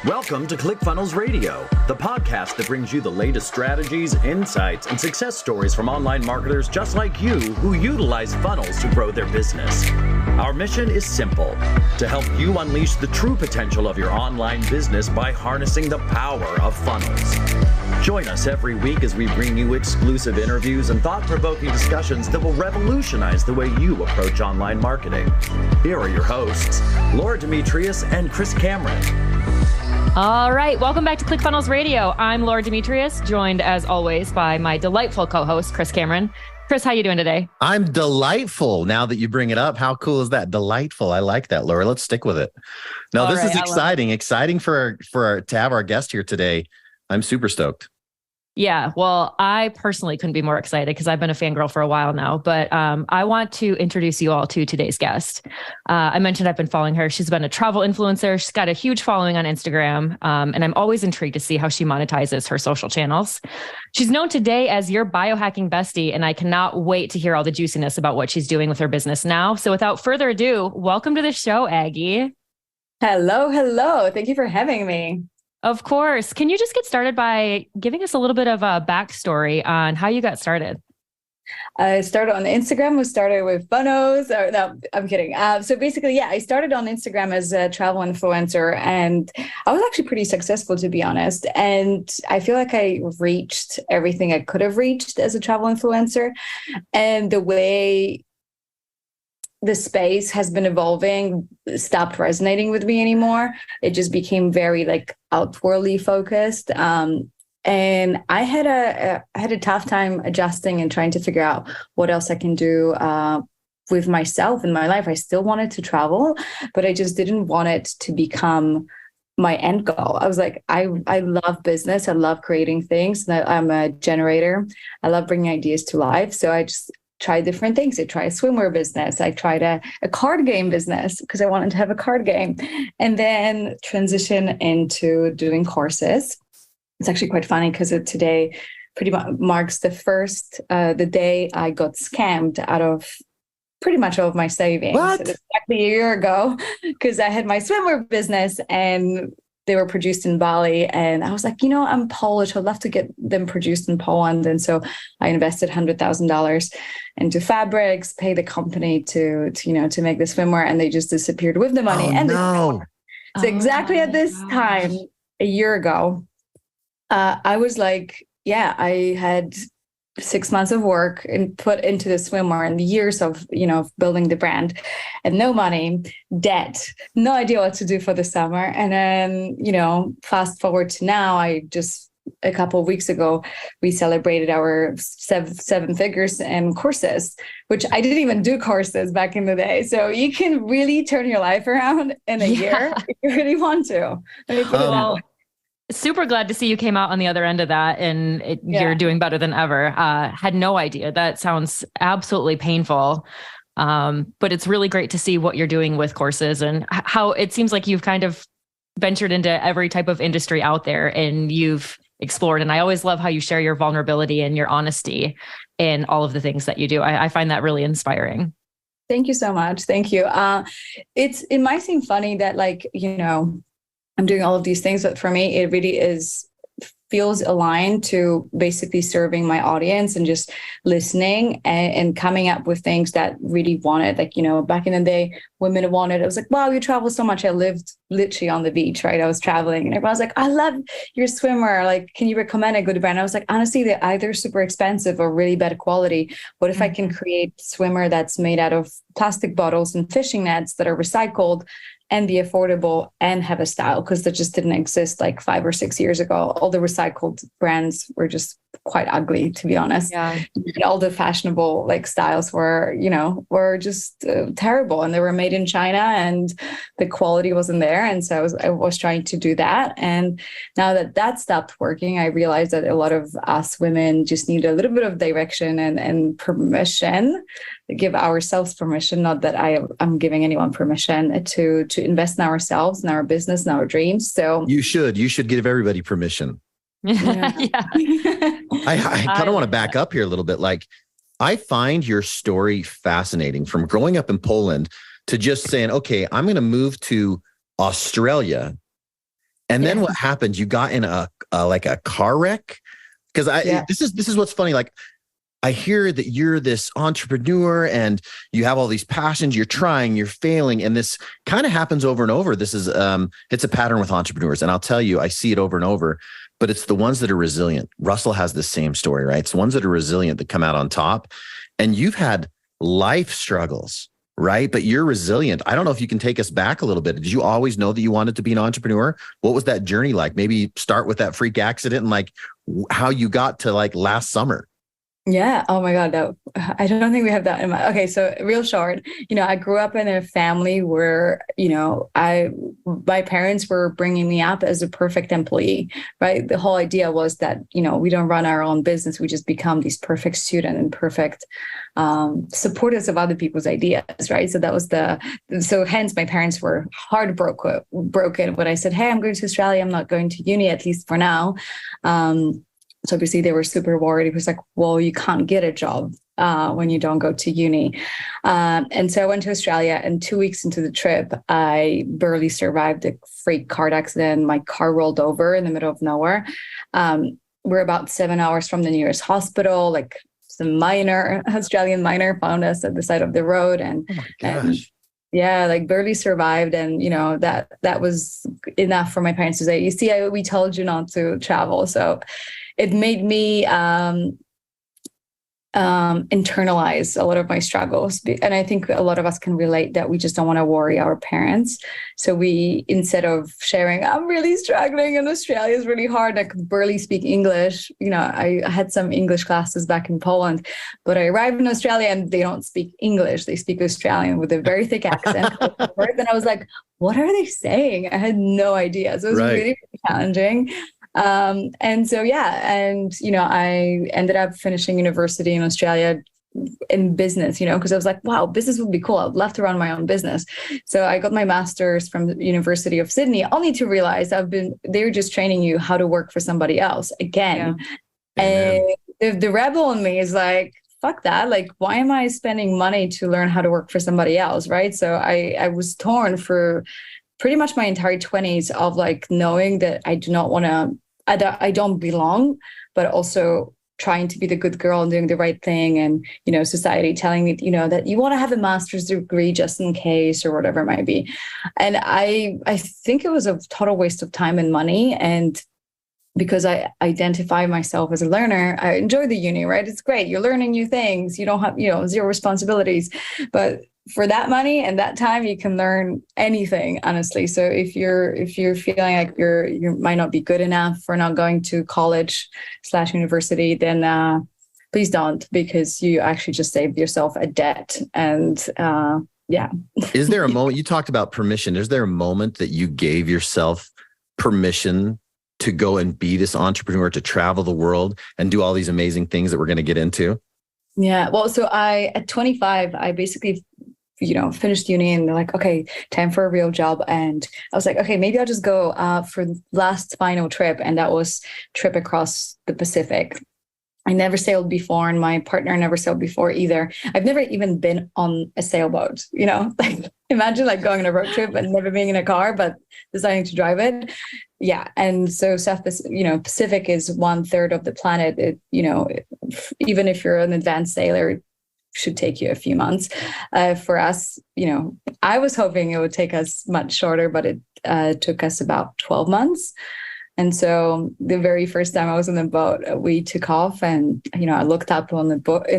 Welcome to ClickFunnels Radio, the podcast that brings you the latest strategies, insights, and success stories from online marketers just like you who utilize funnels to grow their business. Our mission is simple: to help you unleash the true potential of your online business by harnessing the power of funnels. Join us every week as we bring you exclusive interviews and thought-provoking discussions that will revolutionize the way you approach online marketing. Here are your hosts, Laura Demetrius and Chris Cameron. All right, welcome back to ClickFunnels Radio. I'm Laura Demetrius, joined as always by my delightful co-host, Chris Cameron. Chris, how you doing today? I'm delightful. Now that you bring it up, how cool is that? Delightful. I like that, Laura. Let's stick with it. No, this is exciting. Exciting to have our guest here today. I'm super stoked. Yeah, well, I personally couldn't be more excited because I've been a fangirl for a while now, but I want to introduce you all to today's guest. I mentioned I've been following her. She's been a travel influencer. She's got a huge following on Instagram, and I'm always intrigued to see how she monetizes her social channels. She's known today as your biohacking bestie, and I cannot wait to hear all the juiciness about what she's doing with her business now. So without further ado, welcome to the show, Aggie. Hello. Thank you for having me. Of course. Can you just get started by giving us a little bit of a backstory on how you got started? I started on Instagram. We started with funnels. No, I'm kidding. So basically, I started on Instagram as a travel influencer, and I was actually pretty successful, to be honest. And I feel like I reached everything I could have reached as a travel influencer. And the way the space has been evolving stopped resonating with me anymore. It just became very outwardly focused. And I had a tough time adjusting and trying to figure out what else I can do with myself in my life. I still wanted to travel, but I just didn't want it to become my end goal. I was like, I love business. I love creating things. I'm a generator. I love bringing ideas to life. So I just try different things. I tried a swimwear business. I tried a card game business because I wanted to have a card game, and then transition into doing courses. It's actually quite funny because today pretty much marks the day I got scammed out of pretty much all of my savings. What? Exactly a year ago, because I had my swimwear business and they were produced in Bali. And I was like, I'm Polish. I'd love to get them produced in Poland. And so I invested $100,000 into fabrics, pay the company to make the swimwear, and they just disappeared with the money. So exactly at this time, a year ago, I was like, I had 6 months of work and put into the swimwear and years of, building the brand, and no money, debt, no idea what to do for the summer. And then, fast forward to now, a couple of weeks ago, we celebrated our seven figures in courses, which I didn't even do courses back in the day. So you can really turn your life around in a year if you really want to. Let me put it that way. Super glad to see you came out on the other end of that, and you're doing better than ever. Had no idea. That sounds absolutely painful. But it's really great to see what you're doing with courses and how it seems like you've kind of ventured into every type of industry out there and you've explored. And I always love how you share your vulnerability and your honesty in all of the things that you do. I find that really inspiring. Thank you so much. Thank you. It might seem funny that I'm doing all of these things, but for me, it really feels aligned to basically serving my audience and just listening and coming up with things that really wanted. Back in the day, women wanted, I was like, wow, you travel so much. I lived literally on the beach, right? I was traveling and everyone was like, I love your swimwear. Can you recommend a good brand? I was like, honestly, they're either super expensive or really bad quality. What if I can create swimwear that's made out of plastic bottles and fishing nets that are recycled and be affordable and have a style? Because that just didn't exist 5 or 6 years ago. All the recycled brands were just quite ugly, to be honest. Yeah. And all the fashionable styles were just terrible, and they were made in China and the quality wasn't there. And so I was trying to do that. And now that stopped working, I realized that a lot of us women just need a little bit of direction and permission, give ourselves permission, not that I'm giving anyone permission to invest in ourselves, in our business, in our dreams. So you should give everybody permission. Yeah. I kind of want to back up here a little bit. I find your story fascinating, from growing up in Poland to just saying, okay, I'm going to move to Australia And then what happened? You got in a like a car wreck? Because this is what's funny. Like, I hear that you're this entrepreneur and you have all these passions, you're trying, you're failing. And this kind of happens over and over. This is, it's a pattern with entrepreneurs. And I'll tell you, I see it over and over, but it's the ones that are resilient. Russell has the same story, right? It's the ones that are resilient that come out on top. And you've had life struggles, right? But you're resilient. I don't know if you can take us back a little bit. Did you always know that you wanted to be an entrepreneur? What was that journey like? Maybe start with that freak accident and like how you got to like last summer. Yeah. Oh my God. I don't think we have that in mind. Okay. So real short, I grew up in a family where, my parents were bringing me up as a perfect employee, right? The whole idea was that, we don't run our own business. We just become these perfect student and perfect supporters of other people's ideas, right? So that was hence my parents were heartbroken when I said, hey, I'm going to Australia. I'm not going to uni, at least for now. So obviously they were super worried. It was like, well, you can't get a job when you don't go to uni. And so I went to Australia, and 2 weeks into the trip, I barely survived a freak car accident. My car rolled over in the middle of nowhere. We're about 7 hours from the nearest hospital. Like some Australian miner found us at the side of the road. And, oh my gosh. Like barely survived. And, that was enough for my parents to say, you see, we told you not to travel. So it made me internalize a lot of my struggles. And I think a lot of us can relate that we just don't want to worry our parents. So we, instead of sharing, I'm really struggling and Australia is really hard. I could barely speak English. I had some English classes back in Poland, but I arrived in Australia and they don't speak English. They speak Australian with a very thick accent. And I was like, what are they saying? I had no idea. So it was really, really challenging. I ended up finishing university in Australia in business, because I was like, wow, business would be cool. I'd love to run my own business. So I got my master's from the University of Sydney, only to realize they were just training you how to work for somebody else again. Yeah. And the rebel in me is like, fuck that. Like, why am I spending money to learn how to work for somebody else? Right. So I was torn for pretty much my entire 20s of like knowing that I do not want to, I don't belong, but also trying to be the good girl and doing the right thing. And, society telling me, that you want to have a master's degree just in case or whatever it might be. And I think it was a total waste of time and money. And because I identify myself as a learner, I enjoy the uni, right? It's great. You're learning new things. You don't have, zero responsibilities, but for that money and that time, you can learn anything, honestly. So if you're feeling like you might not be good enough for not going to college/university, then please don't, because you actually just saved yourself a debt. And Is there a moment, you talked about permission, is there a moment that you gave yourself permission to go and be this entrepreneur, to travel the world and do all these amazing things that we're going to get into? Yeah. Well, so at 25, I basically finished uni and they're like, okay, time for a real job. And I was like, okay, maybe I'll just go for the last final trip. And that was trip across the Pacific. I never sailed before, and my partner never sailed before either. I've never even been on a sailboat, like imagine like going on a road trip and never being in a car, but deciding to drive it. Yeah. And so Pacific is 1/3 of the planet. It, even if you're an advanced sailor, it should take you a few months. For us, I was hoping it would take us much shorter, but it took us about 12 months. And so the very first time I was on the boat, we took off, and, I looked up in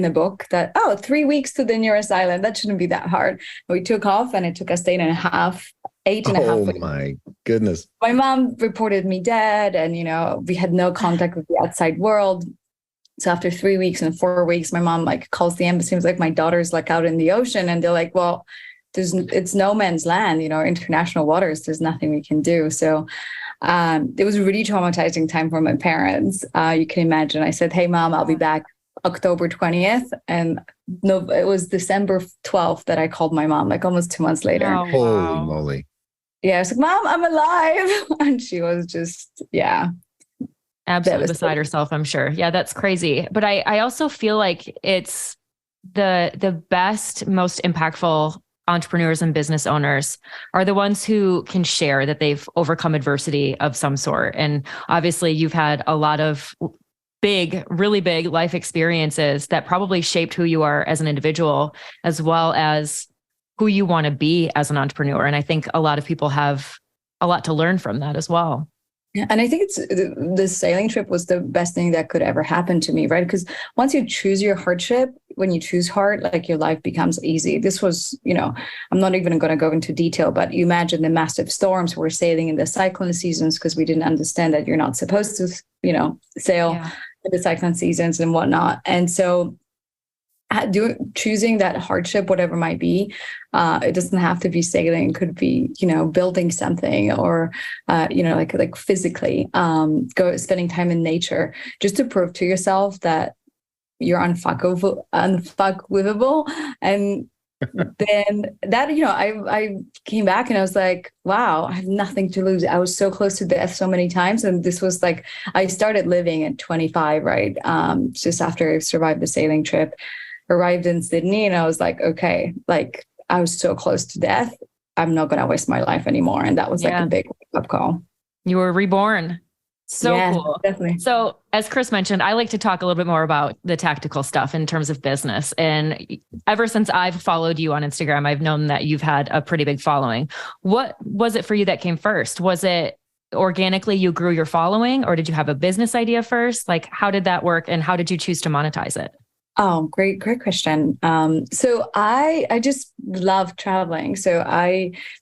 a book that, 3 weeks to the nearest island. That shouldn't be that hard. We took off, and it took us 8.5 weeks. Oh my goodness. My mom reported me dead, and, we had no contact with the outside world. So after 3 weeks and 4 weeks, my mom calls the embassy and was like, my daughter's out in the ocean. And they're like, well, it's no man's land, international waters. There's nothing we can do. So it was a really traumatizing time for my parents. You can imagine. I said, hey, Mom, I'll be back October 20th. And no, it was December 12th that I called my mom, almost 2 months later. Oh, wow. Holy moly. Yeah, I was like, Mom, I'm alive. And she was just, absolutely beside herself, I'm sure. Yeah, that's crazy. But I also feel like it's the best, most impactful entrepreneurs and business owners are the ones who can share that they've overcome adversity of some sort. And obviously you've had a lot of really big life experiences that probably shaped who you are as an individual, as well as who you want to be as an entrepreneur. And I think a lot of people have a lot to learn from that as well. Yeah, and I think the sailing trip was the best thing that could ever happen to me, right? Because once you choose your hardship, when you choose hard, like your life becomes easy. This was, I'm not even going to go into detail, but you imagine the massive storms we're sailing in the cyclone seasons because we didn't understand that you're not supposed to, sail in the cyclone seasons and whatnot. And so choosing that hardship, whatever it might be, it doesn't have to be sailing. It could be, building something or, like physically, spending time in nature, just to prove to yourself that you're unfuckable. And then that, I came back and I was like, wow, I have nothing to lose. I was so close to death so many times. And this was like, I started living at 25, right? Just after I survived the sailing trip. Arrived in Sydney and I was like, okay, like I was so close to death. I'm not going to waste my life anymore. And that was like a big wake-up call. You were reborn. So cool. Definitely. So as Chris mentioned, I like to talk a little bit more about the tactical stuff in terms of business. And ever since I've followed you on Instagram, I've known that you've had a pretty big following. What was it for you that came first? Was it organically you grew your following, or did you have a business idea first? Like, how did that work and how did you choose to monetize it? Oh, great question. So I just love traveling. So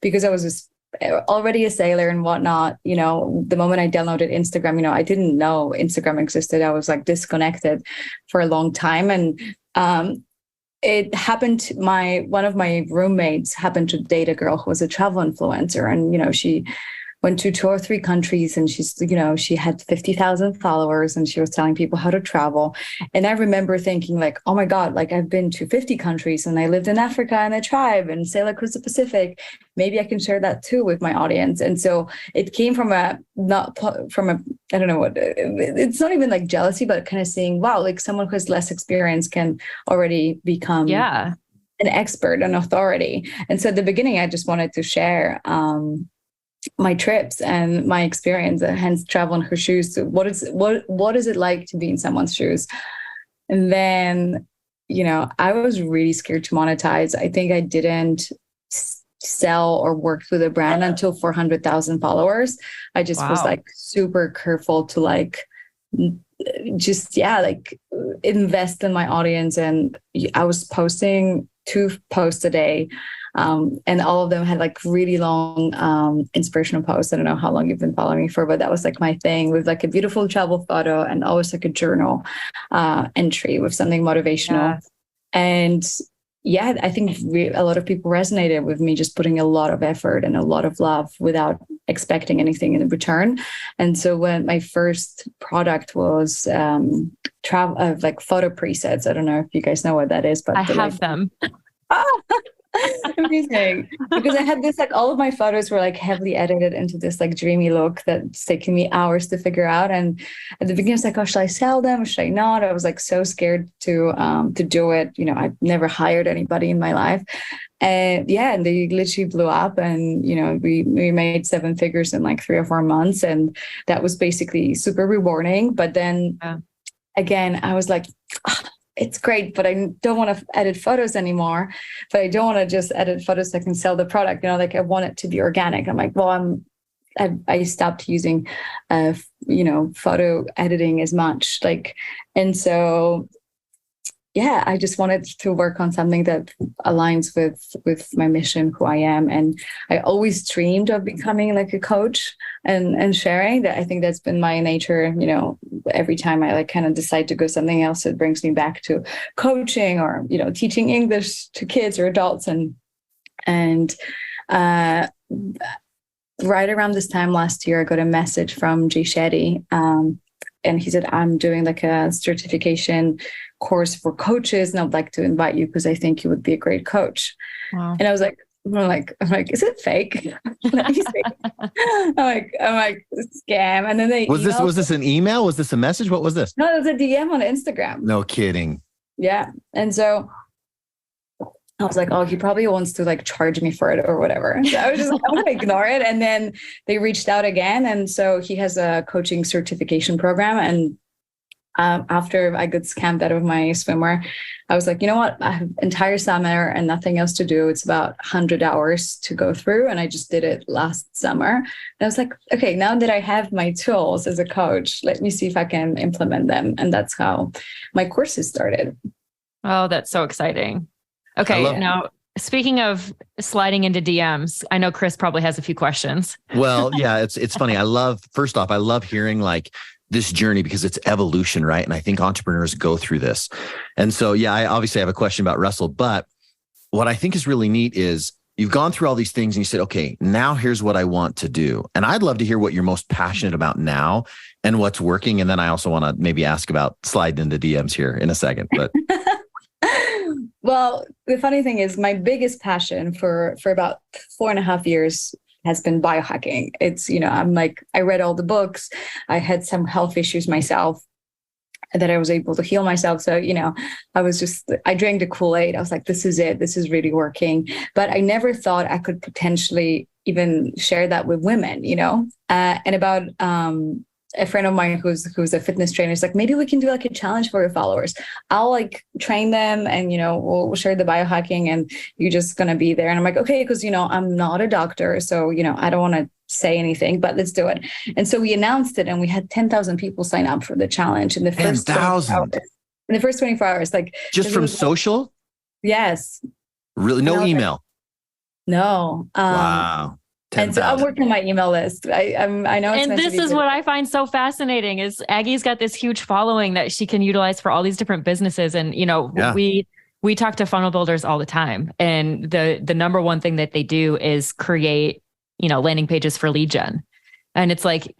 because I was already a sailor and whatnot, the moment I downloaded Instagram, I didn't know Instagram existed. I was like disconnected for a long time. And it happened, one of my roommates happened to date a girl who was a travel influencer. And, she went to 2 or 3 countries and she had 50,000 followers and she was telling people how to travel. And I remember thinking like, oh my God, like I've been to 50 countries and I lived in Africa in a tribe and sailed across the Pacific. Maybe I can share that too with my audience. And so it came from I don't know what, it's not even like jealousy, but kind of seeing, wow, like someone who has less experience can already become an expert, an authority. And so at the beginning, I just wanted to share, my trips and my experience, hence travel in her shoes. So what is it like to be in someone's shoes? And then, I was really scared to monetize. I think I didn't sell or work with a brand until 400,000 followers. I just was like super careful to like, invest in my audience. And I was posting 2 posts a day. And all of them had like really long inspirational posts. I don't know how long you've been following me for, but that was like my thing, with like a beautiful travel photo and always like a journal entry with something motivational. And I think a lot of people resonated with me just putting a lot of effort and a lot of love without expecting anything in return. And so when my first product was like photo presets, I don't know if you guys know what that is, but I have them. Amazing. Because I had this, like all of my photos were like heavily edited into this like dreamy look that's taken me hours to figure out. And at the beginning, I was like, oh, should I sell them or should I not? I was like so scared to do it. I've never hired anybody in my life. And and they literally blew up, and we made 7 figures in like 3 or 4 months, and that was basically super rewarding. But then again, I was like, it's great, but I don't want to edit photos anymore. But I don't want to just edit photos so I can sell the product. Like I want it to be organic. I'm like, well, I stopped using, photo editing as much. And so, I just wanted to work on something that aligns with my mission, who I am. And I always dreamed of becoming like a coach and sharing that. I think that's been my nature. Every time I like kind of decide to go something else, it brings me back to coaching or, teaching English to kids or adults. And right around this time last year, I got a message from Jay Shetty. And he said, I'm doing like a certification course for coaches, and I'd like to invite you because I think you would be a great coach. Wow. And I was like, I'm like, is it fake? I'm like, scam. And then was this an email? Was this a message? What was this? No, it was a DM on Instagram. No kidding. Yeah. And so I was like, oh, he probably wants to like charge me for it or whatever. So I was just like, I'm going to ignore it. And then they reached out again. And so he has a coaching certification program. And after I got scammed out of my swimwear, I was like, you know what? I have entire summer and nothing else to do. It's about 100 hours to go through. And I just did it last summer. And I was like, okay, now that I have my tools as a coach, let me see if I can implement them. And that's how my courses started. Oh, that's so exciting. Okay. Now, speaking of sliding into DMs, I know Chris probably has a few questions. Well, yeah, it's funny. First off, I love hearing like this journey because it's evolution, right? And I think entrepreneurs go through this. And so, yeah, I obviously have a question about Russell, but what I think is really neat is you've gone through all these things and you said, okay, now here's what I want to do. And I'd love to hear what you're most passionate about now and what's working. And then I also want to maybe ask about sliding into DMs here in a second, but well, the funny thing is my biggest passion for about 4.5 years has been biohacking. It's, I read all the books. I had some health issues myself that I was able to heal myself. So, I drank the Kool-Aid. I was like, this is it. This is really working. But I never thought I could potentially even share that with women, and about, a friend of mine who's a fitness trainer is like, maybe we can do like a challenge for your followers. I'll like train them and, we'll share the biohacking and you're just going to be there. And I'm like, okay, because, I'm not a doctor. So, I don't want to say anything, but let's do it. And so we announced it and we had 10,000 people sign up for the challenge in the first 10,000 in the first 24 hours. Like just from social? Yes. Really? No email? No. Wow. 10, and so I'm working on my email list. I know. And this is what I find so fascinating is Aggie's got this huge following that she can utilize for all these different businesses. And, we talk to funnel builders all the time. And the number one thing that they do is create, landing pages for lead gen. And it's like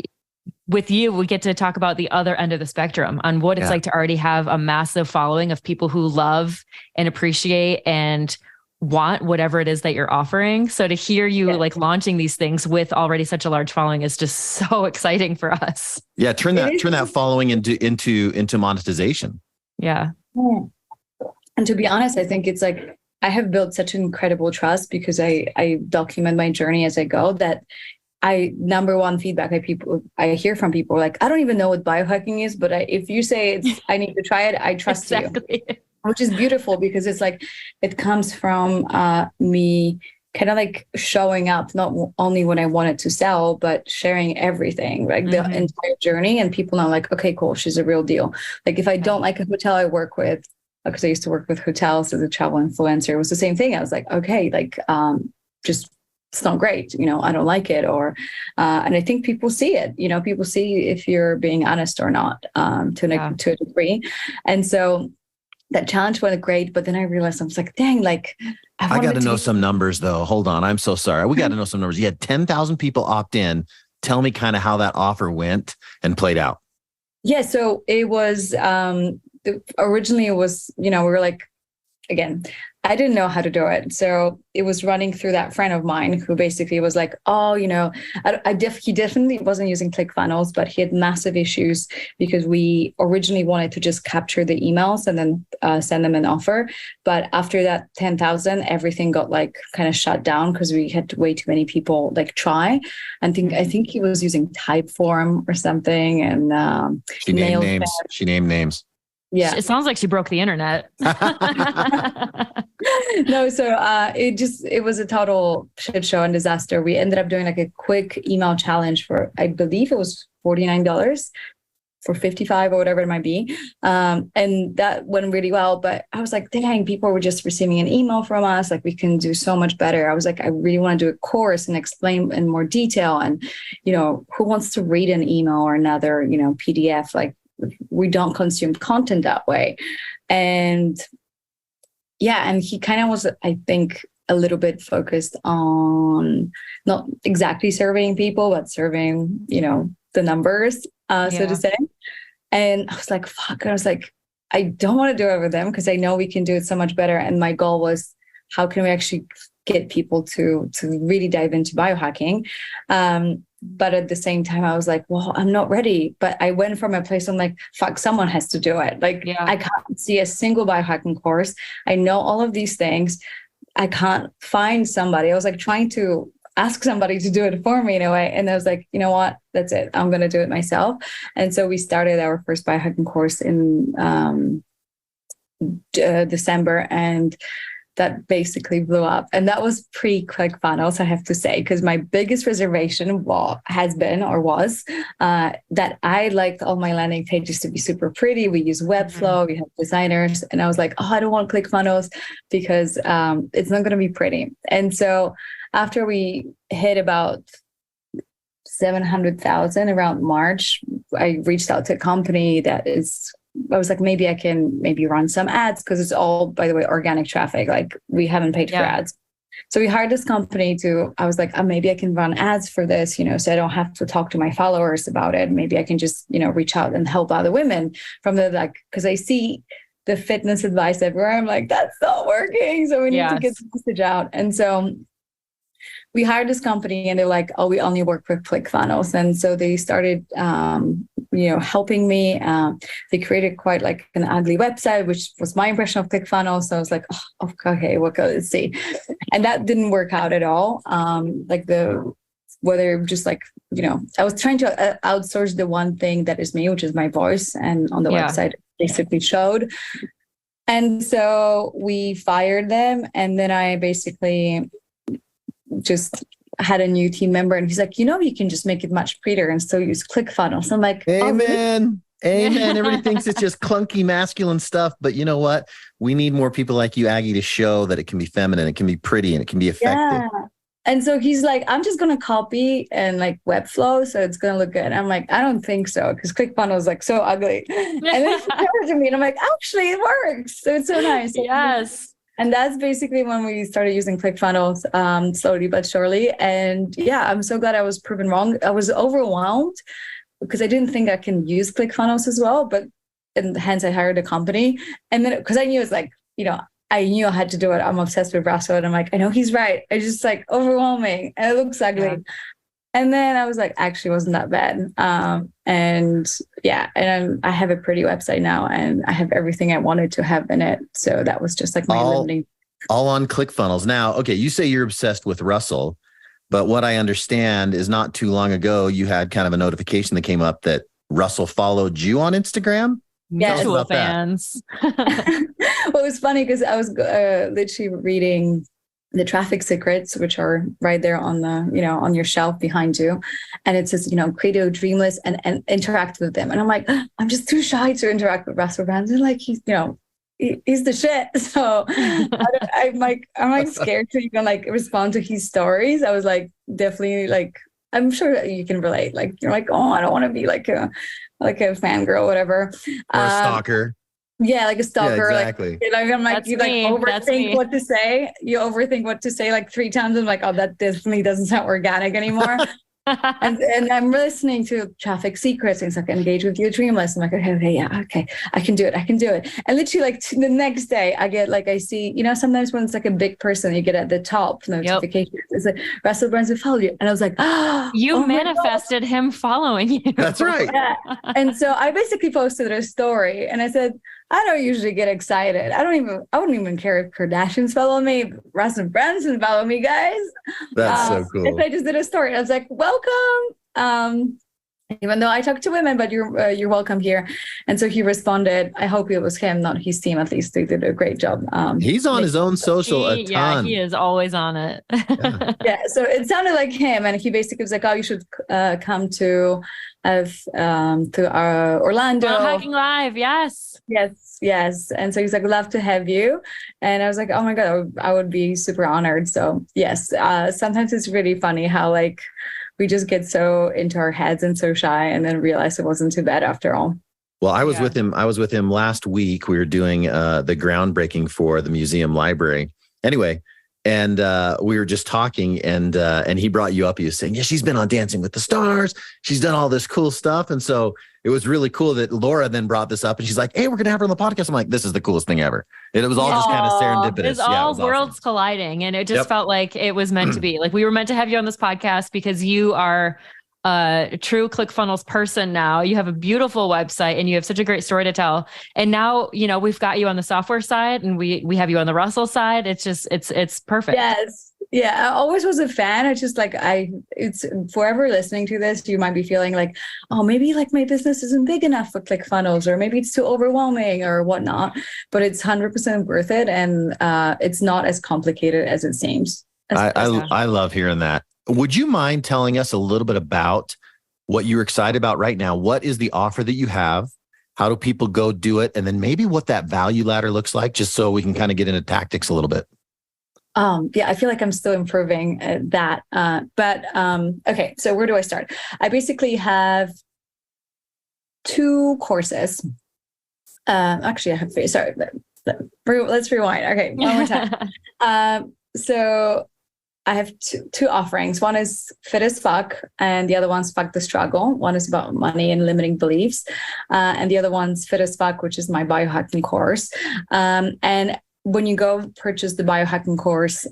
with you, we get to talk about the other end of the spectrum on what it's like to already have a massive following of people who love and appreciate and want whatever it is that you're offering. So to hear you like launching these things with already such a large following is just so exciting for us. Yeah. Turn that following into monetization. Yeah. And to be honest, I think it's like, I have built such an incredible trust because I document my journey as I go that number one feedback I hear from people like, I don't even know what biohacking is, but if you say I need to try it, I trust you. Which is beautiful because it's like, it comes from me kind of like showing up, not only when I wanted to sell, but sharing everything, like the entire journey. And people know like, okay, cool. She's a real deal. Like if I don't like a hotel I work with, because I used to work with hotels as a travel influencer, it was the same thing. I was like, okay, like just, it's not great. I don't like it. And I think people see it, people see if you're being honest or not to a degree. And so that challenge went great, but then I realized I was like, dang, like I got to know some numbers though. Hold on. I'm so sorry. We got to know some numbers. You had 10,000 people opt in. Tell me kind of how that offer went and played out. Yeah. So it was, originally it was, we were like, again, I didn't know how to do it. So it was running through that friend of mine who basically was like, oh, he definitely wasn't using ClickFunnels, but he had massive issues because we originally wanted to just capture the emails and then send them an offer. But after that 10,000, everything got like kind of shut down because we had way too many people like try. I think he was using Typeform or something. And she named names. Yeah. It sounds like she broke the internet. No, so it was a total shit show and disaster. We ended up doing like a quick email challenge for, I believe it was $49 for 55 or whatever it might be. And that went really well. But I was like, dang, people were just receiving an email from us. Like we can do so much better. I was like, I really want to do a course and explain in more detail. And, who wants to read an email or another, PDF? Like, we don't consume content that way. And and he kind of was, I think, a little bit focused on not exactly serving people, but serving, the numbers, so to say. And I was like, fuck. I was like, I don't want to do it with them because I know we can do it so much better. And my goal was, how can we actually get people to really dive into biohacking? But at the same time, I was like, well, I'm not ready. But I went from a place, I'm like, fuck, someone has to do it. Like, I can't see a single biohacking course. I know all of these things. I can't find somebody. I was like trying to ask somebody to do it for me in a way. And I was like, you know what, that's it. I'm going to do it myself. And so we started our first biohacking course in December, and that basically blew up. And that was pre-ClickFunnels, I have to say, because my biggest reservation was that I liked all my landing pages to be super pretty. We use Webflow, we have designers. And I was like, oh, I don't want ClickFunnels because it's not going to be pretty. And so after we hit about 700,000 around March, I reached out to a company I was like, maybe I can run some ads, because it's all, by the way, organic traffic. Like we haven't paid for ads. So we hired this company I was like, oh, maybe I can run ads for this, so I don't have to talk to my followers about it. Maybe I can just, reach out and help other women from because I see the fitness advice everywhere. I'm like, that's not working. So we need to get the message out. And so we hired this company, and they're like, oh, we only work with ClickFunnels. And so they started, helping me. They created quite like an ugly website, which was my impression of ClickFunnels. So I was like, oh, okay, let's see. And that didn't work out at all. I was trying to outsource the one thing that is me, which is my voice. And on the website, it basically showed. And so we fired them. And then I basically just had a new team member, and he's like, you can just make it much prettier and still use ClickFunnels. I'm like, amen. Oh, really? Amen. Everybody thinks it's just clunky masculine stuff, but you know what? We need more people like you, Aggie, to show that it can be feminine, it can be pretty, and it can be effective. Yeah. And so he's like, I'm just going to copy and like Webflow, so it's going to look good. I'm like, I don't think so, because ClickFunnels is like so ugly. And then he comes to me, and I'm like, actually, it works. So it's so nice. Yes. And that's basically when we started using ClickFunnels, slowly but surely. And I'm so glad I was proven wrong. I was overwhelmed because I didn't think I can use ClickFunnels as well, and hence I hired a company. And then, because I knew it's like, I knew I had to do it. I'm obsessed with Russell, and I'm like, I know he's right. It's just like overwhelming, and it looks ugly. Yeah. And then I was like, actually, it wasn't that bad. And I have a pretty website now, and I have everything I wanted to have in it. So that was just like my limiting. All on ClickFunnels. Now, okay, you say you're obsessed with Russell, but what I understand is not too long ago, you had kind of a notification that came up that Russell followed you on Instagram. Mutual fans. Well, it was funny because I was literally reading the traffic secrets, which are right there on the, on your shelf behind you. And it says, create a dream list and interact with them. And I'm like, I'm just too shy to interact with Russell Brands. And like, he's the shit. So I'm like scared to even like respond to his stories. I was like, definitely like, I'm sure that you can relate. Like, you're like, oh, I don't want to be like a fangirl, whatever. Or a stalker. Yeah, like a stalker. Yeah, exactly. I'm like, you like overthink what to say. You overthink what to say like 3 times. I'm like, oh, that definitely doesn't sound organic anymore. and I'm listening to traffic secrets. And it's like, engage with your dream list. I'm like, okay, I can do it. And literally like the next day I get like, I see, sometimes when it's like a big person, you get at the top notifications. Yep. It's like, Russell Brands will follow you. And I was like, you manifested him following you. That's right. Yeah. And so I basically posted a story, and I said, I don't usually get excited. I wouldn't even care if Kardashians follow me, Russell Branson follow me, guys. That's so cool. And I just did a story. I was like, welcome. Even though I talk to women, but you're welcome here. And so he responded, I hope it was him, not his team. At least they did a great job. He's on his own social a ton. Yeah, he is always on it. Yeah. So it sounded like him. And he basically was like, oh, you should come to our Orlando. Hacking Live. Yes. And so he's like, love to have you. And I was like, oh my God, I would be super honored. So yes, sometimes it's really funny how like we just get so into our heads and so shy, and then realize it wasn't too bad after all. Well, I was with him last week. We were doing the groundbreaking for the museum library. Anyway, and we were just talking, and he brought you up. He was saying, yeah, she's been on Dancing with the Stars. She's done all this cool stuff. And so it was really cool that Laura then brought this up, and she's like, hey, we're going to have her on the podcast. I'm like, this is the coolest thing ever. And it was all just kind of serendipitous. It was all worlds colliding. And it just felt like it was meant to be. Like, we were meant to have you on this podcast because you are a true ClickFunnels person now. You have a beautiful website and you have such a great story to tell. And now, we've got you on the software side and we have you on the Russell side. It's just, it's perfect. Yes. Yeah. I always was a fan. It's just like, it's forever listening to this. You might be feeling like, oh, maybe like my business isn't big enough for ClickFunnels, or maybe it's too overwhelming or whatnot, but it's 100% worth it. And it's not as complicated as it seems. I love hearing that. Would you mind telling us a little bit about what you're excited about right now? What is the offer that you have? How do people go do it? And then maybe what that value ladder looks like, just so we can kind of get into tactics a little bit. Yeah, I feel like I'm still improving at that. Okay, so where do I start? I basically have 2 courses. Actually, I have 3. Sorry, let's rewind. Okay, one more time. So I have two offerings. One is Fit as Fuck, and the other one's Fuck the Struggle. One is about money and limiting beliefs, and the other one's Fit as Fuck, which is my biohacking course. And when you go purchase the biohacking course,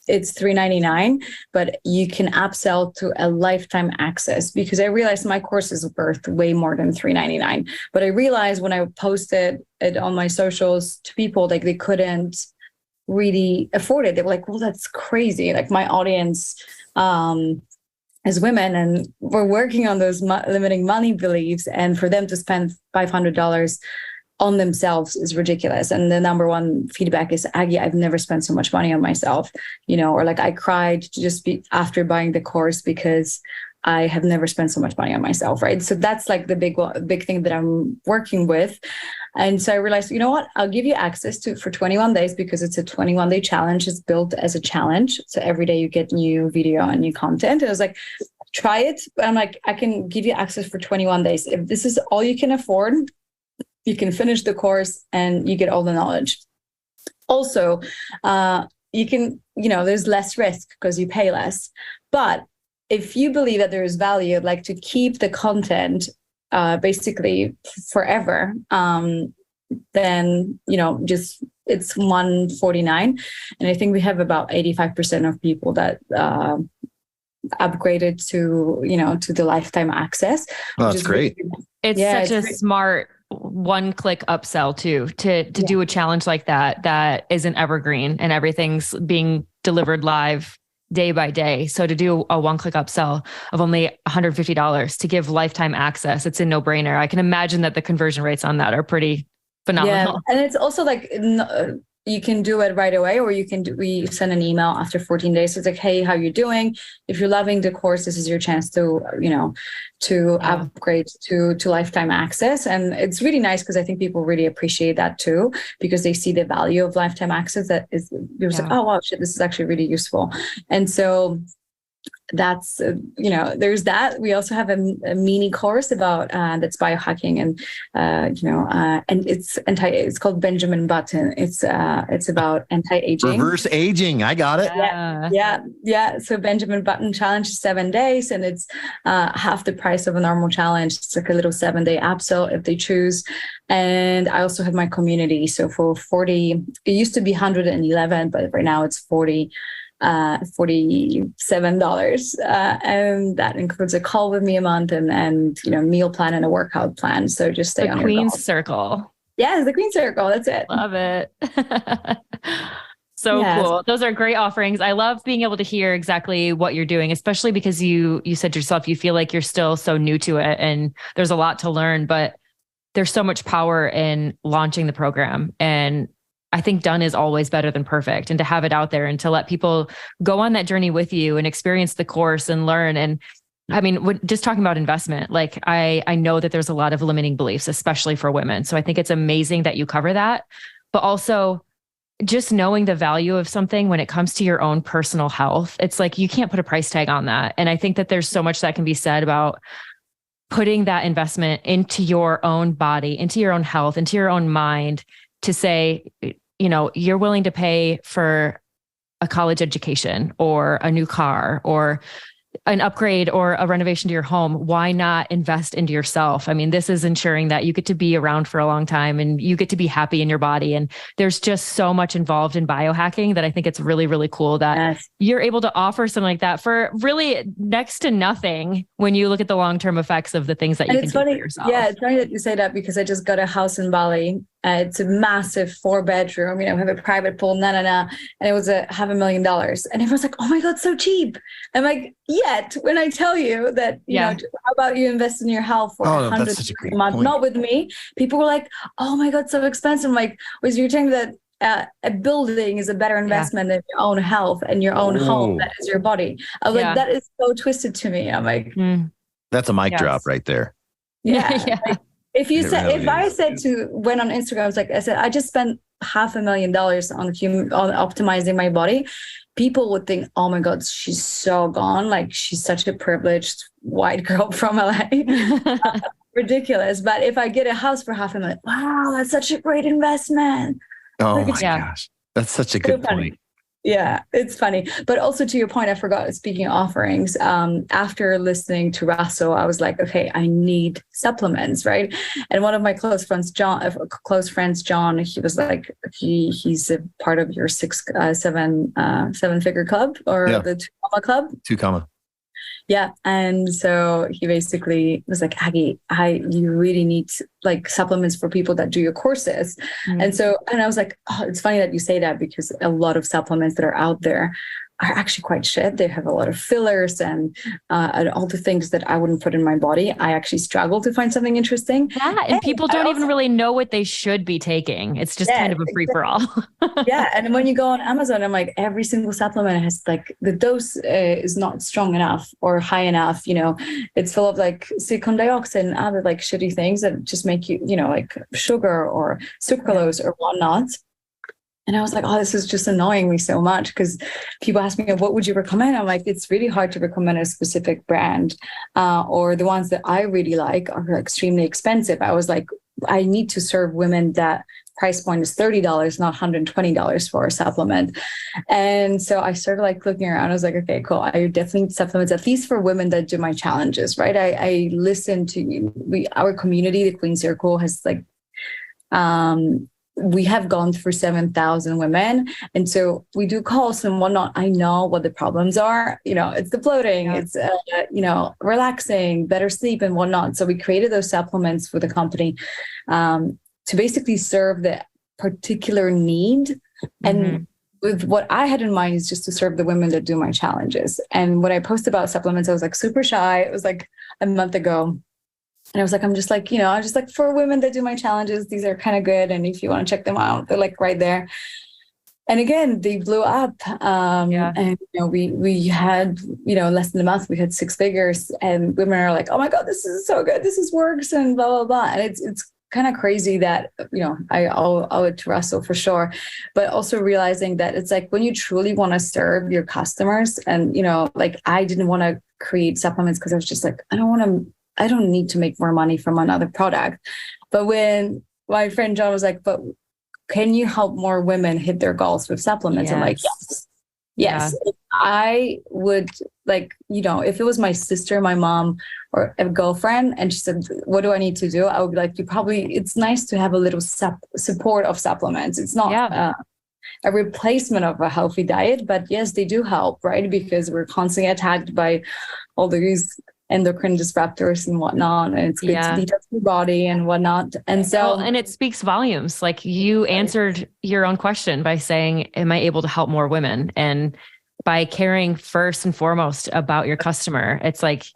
it's $399, but you can upsell to a lifetime access, because I realized my course is worth way more than $399. But I realized when I posted it on my socials to people, like they couldn't really afford it. They were like, well, that's crazy. Like my audience as women, and we're working on those limiting money beliefs, and for them to spend $500 on themselves is ridiculous. And the number one feedback is, Aggie, I've never spent so much money on myself, or like I cried after buying the course because I have never spent so much money on myself, right? So that's like the big thing that I'm working with. And so I realized, you know what, I'll give you access to for 21 days, because it's a 21-day challenge. It's built as a challenge. So every day you get new video and new content. And I was like, try it. But I'm like, I can give you access for 21 days. If this is all you can afford, you can finish the course and you get all the knowledge. Also, you can, there's less risk because you pay less. But if you believe that there is value, I'd like to keep the content basically forever, then, just it's $149. And I think we have about 85% of people that upgraded to the lifetime access. Oh, that's great. It's such a smart one-click upsell too, to do a challenge like that isn't evergreen and everything's being delivered live day by day. So to do a one-click upsell of only $150 to give lifetime access, it's a no-brainer. I can imagine that the conversion rates on that are pretty phenomenal. Yeah, and it's also like you can do it right away, or we send an email after 14 days. So it's like, hey, how you doing? If you're loving the course, this is your chance to upgrade to lifetime access. And it's really nice because I think people really appreciate that too, because they see the value of lifetime access. That is, you're like, oh wow, shit, this is actually really useful. And so that's there's that. We also have a mini course about that's biohacking, and and it's called Benjamin Button. It's about anti-aging, reverse aging. I got it. Yeah. So Benjamin Button challenge is 7 days, and it's half the price of a normal challenge. It's like a little 7-day upsell if they choose. And I also have my community. So for 40, it used to be 111, but right now it's $47, and that includes a call with me a month and meal plan and a workout plan. So just stay on your Queen's Circle. Yeah, the Queen Circle. That's it. Love it. So cool. Those are great offerings. I love being able to hear exactly what you're doing, especially because you said yourself, you feel like you're still so new to it and there's a lot to learn, but there's so much power in launching the program. And I think done is always better than perfect. And to have it out there and to let people go on that journey with you and experience the course and learn. And I mean, just talking about investment, like I know that there's a lot of limiting beliefs, especially for women. So I think it's amazing that you cover that, but also just knowing the value of something when it comes to your own personal health. It's like, you can't put a price tag on that. And I think that there's so much that can be said about putting that investment into your own body, into your own health, into your own mind, to say, you're willing to pay for a college education or a new car or an upgrade or a renovation to your home, why not invest into yourself? I mean, this is ensuring that you get to be around for a long time and you get to be happy in your body. And there's just so much involved in biohacking that I think it's really, really cool that you're able to offer something like that for really next to nothing when you look at the long-term effects of the things that you can do for yourself. Yeah, it's funny that you say that because I just got a house in Bali. It's a massive 4-bedroom, we have a private pool, and it was $500,000. And everyone's like, oh my God, so cheap. I'm like, yet when I tell you that, you know, how about you invest in your health for $100 a month, not with me, people were like, oh my God, so expensive. I'm like, was you saying that a building is a better investment than your own health and your own home, that is your body. I was like, that is so twisted to me. I'm like, that's a mic drop right there. Yeah. Like, if I said went on Instagram, I said, I just spent $500,000 on optimizing my body, people would think, oh my God, she's so gone. Like, she's such a privileged white girl from LA. Ridiculous. But if I get a house for $500,000, wow, that's such a great investment. Oh my gosh. That's such a good point. Yeah, it's funny. But also to your point, I forgot, speaking of offerings, after listening to Russell, I was like, okay, I need supplements, right? And one of my close friends, John, he was like, he's a part of your seven-figure club or the 2 Club. 2 Comma. Yeah. And so he basically was like, Aggie, you really need like supplements for people that do your courses. And I was like, oh, it's funny that you say that because a lot of supplements that are out there are actually quite shit. They have a lot of fillers and all the things that I wouldn't put in my body. I actually struggle to find something interesting. Yeah. And people don't even really know what they should be taking. It's just kind of a free for all. Yeah. And when you go on Amazon, I'm like, every single supplement has like the dose is not strong enough or high enough. It's full of like silicon dioxide and other like shitty things that just make you, like sugar or sucralose or whatnot. And I was like, oh, this is just annoying me so much because people ask me, what would you recommend? I'm like, it's really hard to recommend a specific brand or the ones that I really like are extremely expensive. I was like, I need to serve women that price point is $30, not $120 for a supplement. And so I started like looking around. I was like, okay, cool. I definitely need supplements, at least for women that do my challenges, right? I listen to our community, the Queen Circle has like, we have gone through 7,000 women. And so we do calls and whatnot. I know what the problems are. It's the bloating, it's, relaxing, better sleep and whatnot. So we created those supplements for the company to basically serve the particular need. And with what I had in mind is just to serve the women that do my challenges. And when I posted about supplements, I was like super shy. It was like a month ago. And I was like, I'm just like, for women that do my challenges, these are kind of good. And if you want to check them out, they're like right there. And again, they blew up. And, we had, less than a month, we had 6 figures and women are like, oh my God, this is so good. This works and blah, blah, blah. And it's kind of crazy that, I owe it to Russell for sure, but also realizing that it's like when you truly want to serve your customers and, like I didn't want to create supplements because I was just like, I don't need to make more money from another product. But when my friend John was like, but can you help more women hit their goals with supplements? I'm like, yes. Yeah. I would like, if it was my sister, my mom, or a girlfriend, and she said, what do I need to do? I would be like, it's nice to have a little support of supplements. It's not a replacement of a healthy diet, but yes, they do help, right? Because we're constantly attacked by all these endocrine disruptors and whatnot, and it's good to detox your body and whatnot. And so, and it speaks volumes. Like you answered your own question by saying, am I able to help more women? And by caring first and foremost about your customer, it's like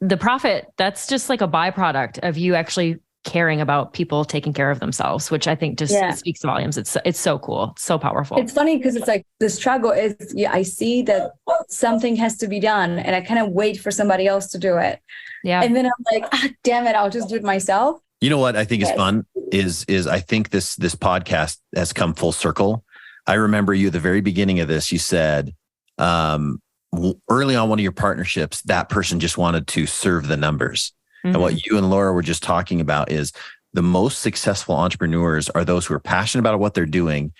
the profit, that's just like a byproduct of you actually caring about people taking care of themselves, which I think just speaks volumes. It's so cool. It's so powerful. It's funny because it's like the struggle is, I see that something has to be done and I kind of wait for somebody else to do it. Yeah. And then I'm like, damn it, I'll just do it myself. You know what I think is fun is I think this podcast has come full circle. I remember you at the very beginning of this, you said, early on one of your partnerships, that person just wanted to serve the numbers. And what you and Laura were just talking about is the most successful entrepreneurs are those who are passionate about what they're doing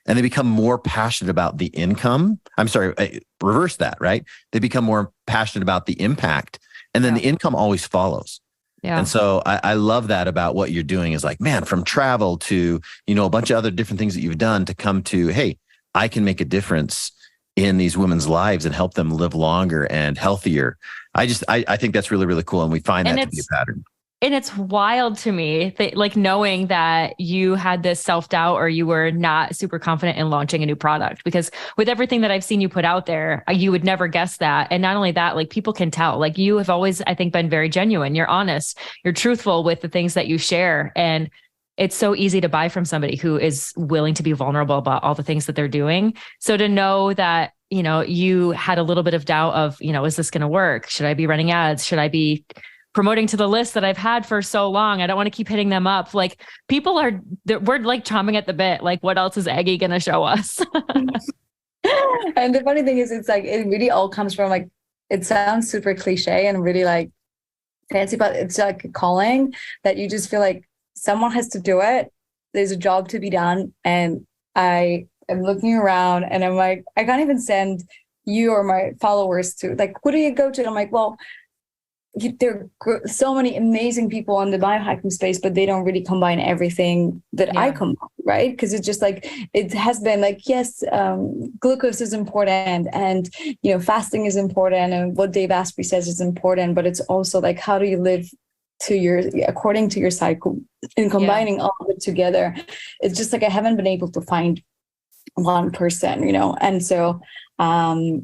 and they become more passionate about the income. I'm sorry, reverse that, right? They become more passionate about the impact, and then the income always follows. Yeah. And so I love that about what you're doing is like, man, from travel to, a bunch of other different things that you've done to come to, hey, I can make a difference in these women's lives and help them live longer and healthier. I think that's really, really cool. And we find that to be a pattern. And it's wild to me that, like, knowing that you had this self-doubt or you were not super confident in launching a new product, because with everything that I've seen you put out there, you would never guess that. And not only that, like, people can tell, like, you have always, I think, been very genuine. You're honest, you're truthful with the things that you share. And it's so easy to buy from somebody who is willing to be vulnerable about all the things that they're doing. So to know that, you had a little bit of doubt of, is this going to work? Should I be running ads? Should I be promoting to the list that I've had for so long? I don't want to keep hitting them up. Like, people we're like chomping at the bit. Like, what else is Aggie going to show us? And the funny thing is, it's like, it really all comes from, like, it sounds super cliche and really like fancy, but it's like a calling that you just feel like someone has to do it. There's a job to be done. And I am looking around and I'm like, I can't even send you or my followers to, like, who do you go to? And I'm like, well, there are so many amazing people in the biohacking space, but they don't really combine everything that I combine, right? Because it's just like, it has been like, yes, glucose is important, and, fasting is important, and what Dave Asprey says is important, but it's also like, how do you live according to your cycle, and combining all of it together. It's just like, I haven't been able to find one person, and so, sometimes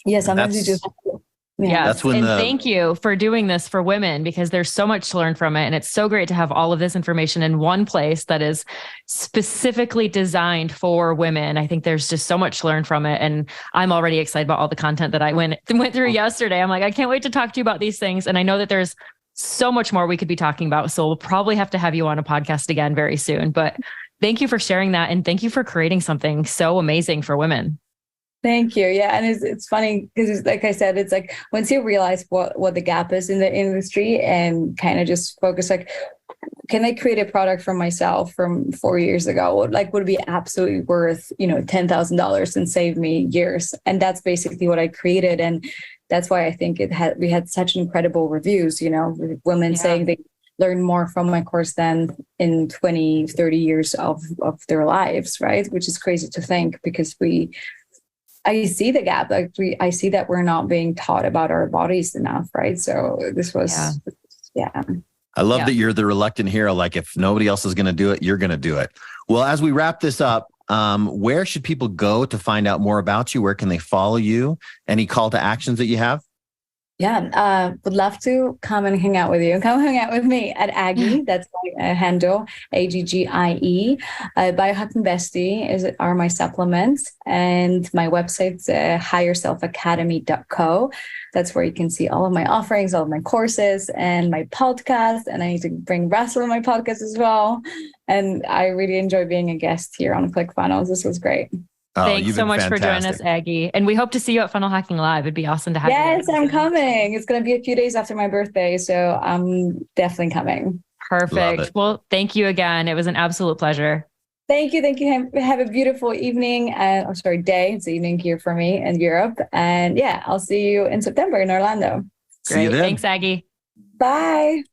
you just have to. Yeah. That's when thank you for doing this for women, because there's so much to learn from it. And it's so great to have all of this information in one place that is specifically designed for women. I think there's just so much to learn from it. And I'm already excited about all the content that I went through yesterday. I'm like, I can't wait to talk to you about these things. And I know that there's so much more we could be talking about. So we'll probably have to have you on a podcast again very soon. But thank you for sharing that. And thank you for creating something so amazing for women. Thank you. Yeah. And it's funny because, like I said, it's like, once you realize what the gap is in the industry and kind of just focus, like, can I create a product for myself from 4 years ago? Like, would be absolutely worth, $10,000 and save me years. And that's basically what I created. And that's why I think we had such incredible reviews, with women saying they learn more from my course than in 20, 30 years of their lives. Right. Which is crazy to think, because I see the gap. Like, I see that we're not being taught about our bodies enough. Right. So this was, I love that you're the reluctant hero. Like, if nobody else is going to do it, you're going to do it. Well, as we wrap this up, where should people go to find out more about you? Where can they follow you? Any call to actions that you have? Yeah, would love to come and hang out with you. Come hang out with me at Aggie. That's my handle, Aggie. Biohacking Bestie are my supplements, and my website's higherselfacademy.co. That's where you can see all of my offerings, all of my courses, and my podcast. And I need to bring Russell on my podcast as well. And I really enjoy being a guest here on ClickFunnels. This was great. Oh, thanks so much for joining us, Aggie. And we hope to see you at Funnel Hacking Live. It'd be awesome to have you. Yes, I'm coming. It's going to be a few days after my birthday, so I'm definitely coming. Perfect. Well, thank you again. It was an absolute pleasure. Thank you. Have a beautiful evening. Day. It's evening here for me in Europe. And I'll see you in September in Orlando. Great. Thanks, Aggie. Bye.